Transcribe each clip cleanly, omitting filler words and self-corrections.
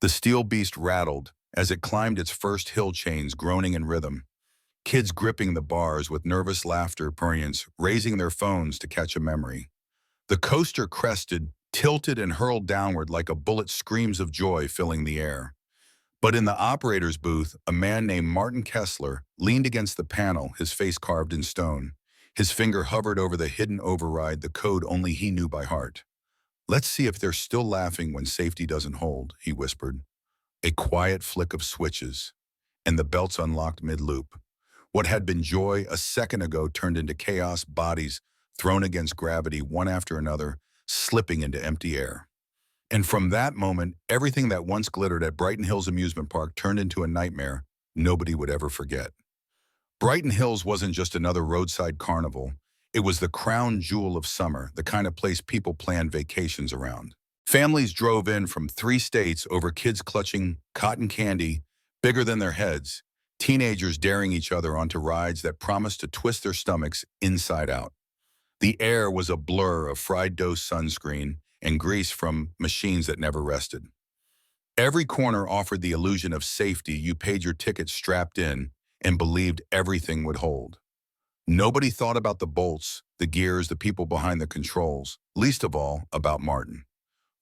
The steel beast rattled as it climbed its first hill chains, groaning in rhythm. Kids gripping the bars with nervous laughter, parents raising their phones to catch a memory. The coaster crested, tilted, and hurled downward like a bullet, screams of joy filling the air. But in the operator's booth, a man named Martin Kessler leaned against the panel, his face carved in stone. His finger hovered over the hidden override, the code only he knew by heart. "Let's see if they're still laughing when safety doesn't hold," he whispered. A quiet flick of switches, and the belts unlocked mid-loop. What had been joy a second ago turned into chaos, bodies thrown against gravity, one after another, slipping into empty air. And from that moment, everything that once glittered at Brighton Hills Amusement Park turned into a nightmare nobody would ever forget. Brighton Hills wasn't just another roadside carnival. It was the crown jewel of summer, the kind of place people planned vacations around. Families drove in from 3 states over, kids clutching cotton candy bigger than their heads, teenagers daring each other onto rides that promised to twist their stomachs inside out. The air was a blur of fried dough, sunscreen, and grease from machines that never rested. Every corner offered the illusion of safety. You paid your ticket strapped in and believed everything would hold. Nobody thought about the bolts, the gears, the people behind the controls, least of all about Martin.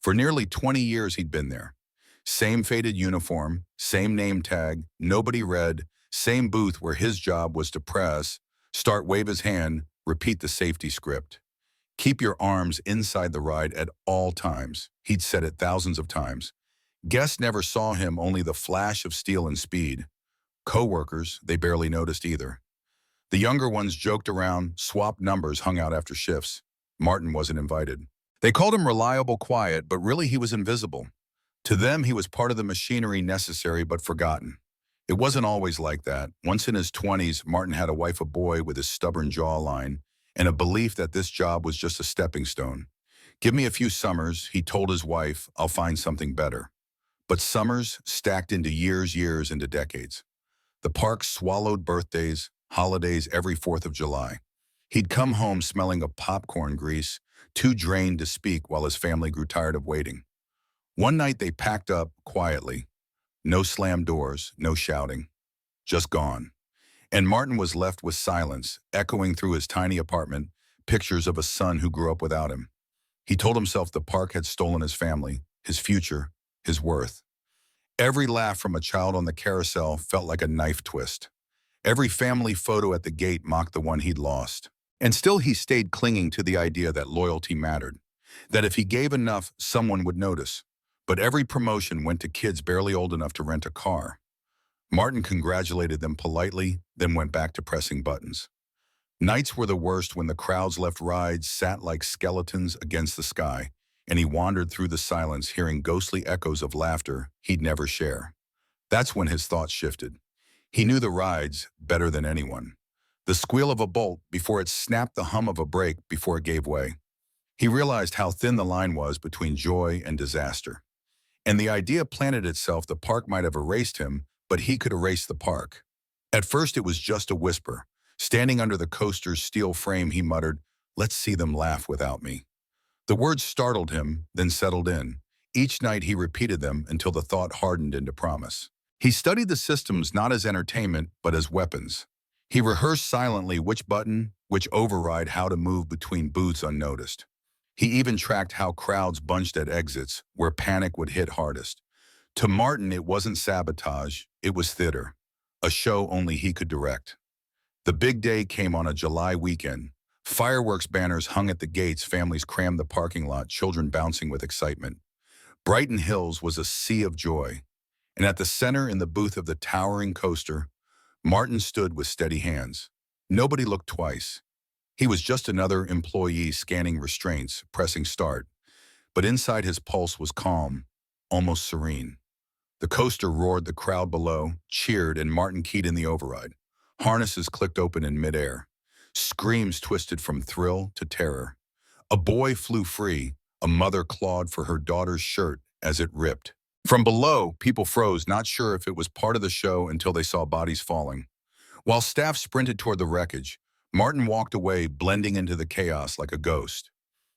For nearly 20 years he'd been there. Same faded uniform, same name tag, nobody read, same booth where his job was to press, start, wave his hand, repeat the safety script. "Keep your arms inside the ride at all times." He'd said it thousands of times. Guests never saw him, only the flash of steel and speed. Co-workers, they barely noticed either. The younger ones joked around, swapped numbers, hung out after shifts. Martin wasn't invited. They called him reliable, quiet, but really he was invisible. To them, he was part of the machinery, necessary but forgotten. It wasn't always like that. Once in his 20s, Martin had a wife, a boy with his stubborn jawline, and a belief that this job was just a stepping stone. "Give me a few summers," he told his wife, "I'll find something better." But summers stacked into years into decades. The park swallowed birthdays, holidays, every 4th of July. He'd come home smelling of popcorn grease, too drained to speak, while his family grew tired of waiting. One night they packed up quietly. No slammed doors, no shouting. Just gone. And Martin was left with silence, echoing through his tiny apartment, pictures of a son who grew up without him. He told himself the park had stolen his family, his future, his worth. Every laugh from a child on the carousel felt like a knife twist. Every family photo at the gate mocked the one he'd lost. And still he stayed clinging to the idea that loyalty mattered, that if he gave enough, someone would notice. But every promotion went to kids barely old enough to rent a car. Martin congratulated them politely, then went back to pressing buttons. Nights were the worst when the crowds left rides, sat like skeletons against the sky, and he wandered through the silence, hearing ghostly echoes of laughter he'd never share. That's when his thoughts shifted. He knew the rides better than anyone. The squeal of a bolt before it snapped, the hum of a brake before it gave way. He realized how thin the line was between joy and disaster. And the idea planted itself: the park might have erased him, but he could erase the park. At first it was just a whisper. Standing under the coaster's steel frame, he muttered, "Let's see them laugh without me." The words startled him, then settled in. Each night he repeated them until the thought hardened into promise. He studied the systems not as entertainment, but as weapons. He rehearsed silently which button, which override, how to move between booths unnoticed. He even tracked how crowds bunched at exits, where panic would hit hardest. To Martin, it wasn't sabotage, it was theater, a show only he could direct. The big day came on a July weekend. Fireworks banners hung at the gates, families crammed the parking lot, children bouncing with excitement. Brighton Hills was a sea of joy, and at the center, in the booth of the towering coaster, Martin stood with steady hands. Nobody looked twice. He was just another employee scanning restraints, pressing start. But inside, his pulse was calm, almost serene. The coaster roared, the crowd below cheered, and Martin keyed in the override. Harnesses clicked open in midair. Screams twisted from thrill to terror. A boy flew free. A mother clawed for her daughter's shirt as it ripped. From below, people froze, not sure if it was part of the show until they saw bodies falling. While staff sprinted toward the wreckage, Martin walked away, blending into the chaos like a ghost.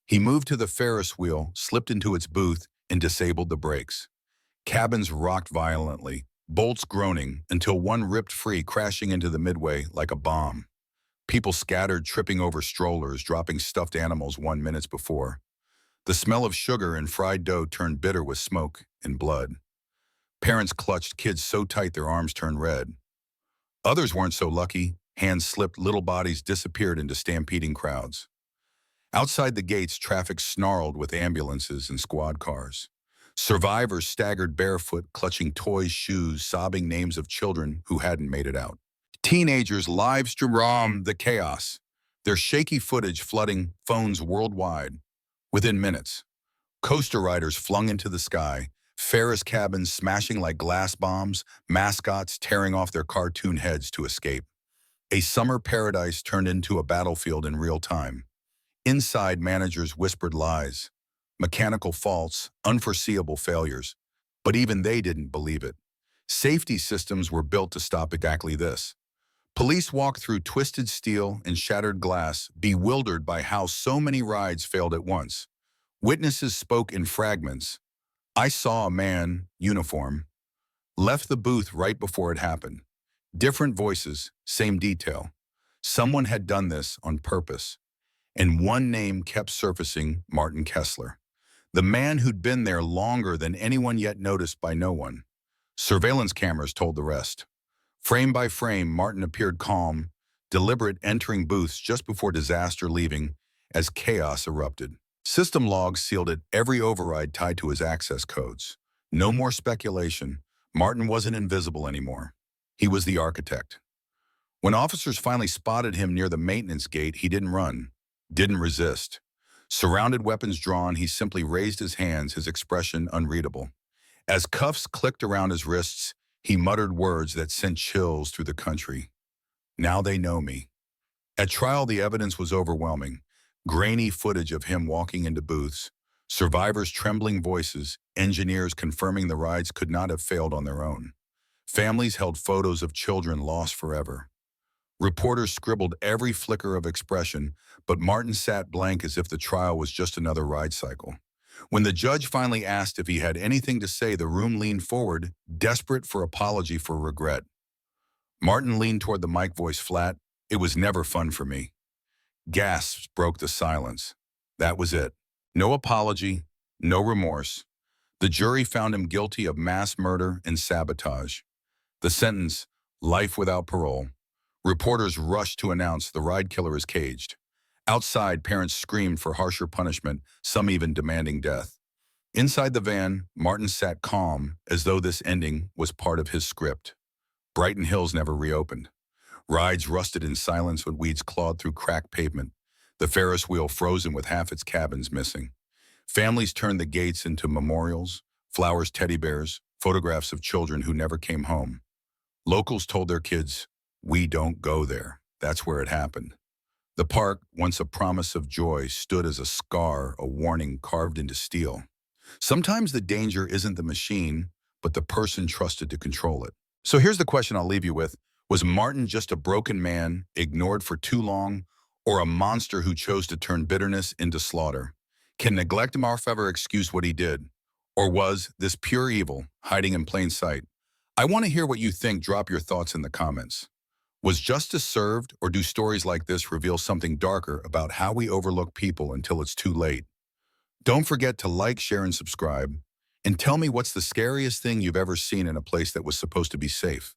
He moved to the Ferris wheel, slipped into its booth, and disabled the brakes. Cabins rocked violently, bolts groaning until one ripped free, crashing into the midway like a bomb. People scattered, tripping over strollers, dropping stuffed animals 1 minute before. The smell of sugar and fried dough turned bitter with smoke and blood. Parents clutched kids so tight their arms turned red. Others weren't so lucky. Hands slipped, little bodies disappeared into stampeding crowds. Outside the gates, traffic snarled with ambulances and squad cars. Survivors staggered barefoot, clutching toys, shoes, sobbing names of children who hadn't made it out. Teenagers live streamed the chaos, their shaky footage flooding phones worldwide. Within minutes, coaster riders flung into the sky, Ferris cabins smashing like glass bombs, mascots tearing off their cartoon heads to escape. A summer paradise turned into a battlefield in real time. Inside, managers whispered lies, mechanical faults, unforeseeable failures. But even they didn't believe it. Safety systems were built to stop exactly this. Police walked through twisted steel and shattered glass, bewildered by how so many rides failed at once. Witnesses spoke in fragments. I saw a man, uniform, left the booth right before it happened. Different voices, same detail. Someone had done this on purpose. And one name kept surfacing, Martin Kessler. The man who'd been there longer than anyone yet noticed by no one. Surveillance cameras told the rest. Frame by frame, Martin appeared calm, deliberate, entering booths just before disaster, leaving as chaos erupted. System logs sealed it, every override tied to his access codes. No more speculation. Martin wasn't invisible anymore. He was the architect. When officers finally spotted him near the maintenance gate, he didn't run, didn't resist. Surrounded, weapons drawn, he simply raised his hands, his expression unreadable. As cuffs clicked around his wrists, he muttered words that sent chills through the country. Now they know me. At trial, the evidence was overwhelming. Grainy footage of him walking into booths, survivors' trembling voices, engineers confirming the rides could not have failed on their own. Families held photos of children lost forever. Reporters scribbled every flicker of expression, but Martin sat blank as if the trial was just another ride cycle. When the judge finally asked if he had anything to say, the room leaned forward, desperate for apology, for regret. Martin leaned toward the mic, voice flat. It was never fun for me. Gasps broke the silence. That was it. No apology, no remorse. The jury found him guilty of mass murder and sabotage. The sentence, life without parole. Reporters rushed to announce the ride killer is caged. Outside, parents screamed for harsher punishment, some even demanding death. Inside the van, Martin sat calm, as though this ending was part of his script. Brighton Hills never reopened. Rides rusted in silence when weeds clawed through cracked pavement, the Ferris wheel frozen with half its cabins missing. Families turned the gates into memorials, flowers, teddy bears, photographs of children who never came home. Locals told their kids, "We don't go there. That's where it happened." The park, once a promise of joy, stood as a scar, a warning carved into steel. Sometimes the danger isn't the machine, but the person trusted to control it. So here's the question I'll leave you with. Was Martin just a broken man, ignored for too long, or a monster who chose to turn bitterness into slaughter? Can neglect him ever excuse what he did? Or was this pure evil, hiding in plain sight? I want to hear what you think. Drop your thoughts in the comments. Was justice served, or do stories like this reveal something darker about how we overlook people until it's too late? Don't forget to like, share, and subscribe. And tell me, what's the scariest thing you've ever seen in a place that was supposed to be safe?